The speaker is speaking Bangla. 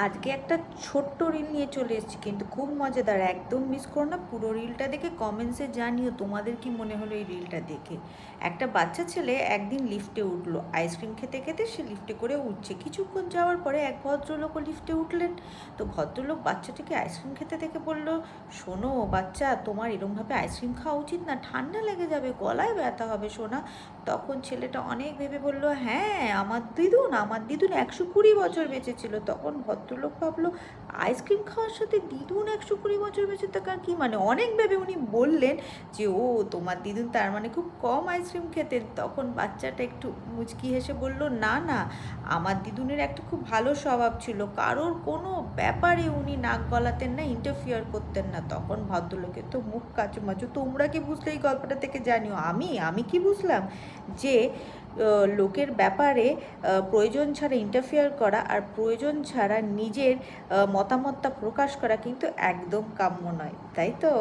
আজকে একটা ছোট্ট রিল নিয়ে চলে এসেছি, কিন্তু খুব মজাদার, একদম মিস করো না। পুরো রিলটা দেখে কমেন্টসে জানিও তোমাদের কি মনে হলো এই রিলটা দেখে। একটা বাচ্চা ছেলে একদিন লিফটে উঠলো, আইসক্রিম খেতে খেতে সে লিফটে করে উঠছে। কিছুক্ষণ যাওয়ার পরে এক ভদ্রলোকও লিফটে উঠলেন। তো ভদ্রলোক বাচ্চাটাকে আইসক্রিম খেতে দেখে বলল, শোনো বাচ্চা, তোমার এরমভাবে আইসক্রিম খাওয়া উচিত না, ঠান্ডা লেগে যাবে, গলায় ব্যথা হবে সোনা। তখন ছেলেটা অনেক ভেবে বলল, হ্যাঁ আমার দিদুন 120 বছর বেঁচে ছিল। তখন ভদ্রলোক ভাবলো, আইসক্রিম খাওয়ার সাথে দিদুন 120 বছর বেঁচে থাকার কি মানে। অনেক ভেবে উনি বললেন যে, ও তোমার দিদুন তার মানে খুব কম আইসক্রিম খেতেন। তখন বাচ্চাটা একটু মুচকি হেসে বলল, না না, আমার দিদুনের একটা খুব ভালো স্বভাব ছিল, কারোর কোনো ব্যাপারে উনি নাক গলাতেন না, ইন্টারফিয়ার করতেন না। তখন ভদ্রলোকের তো মুখ কাচুমাচু। তোমরা কি বুঝলে এই গল্পটা থেকে জানিও। আমি কি বুঝলাম যে লোকের ব্যাপারে প্রয়োজন ছাড়া ইন্টারফেয়ার করা আর প্রয়োজন ছাড়া নিজের মতামতটা প্রকাশ করা কিন্তু একদম কাম্য নয়, তাই তো।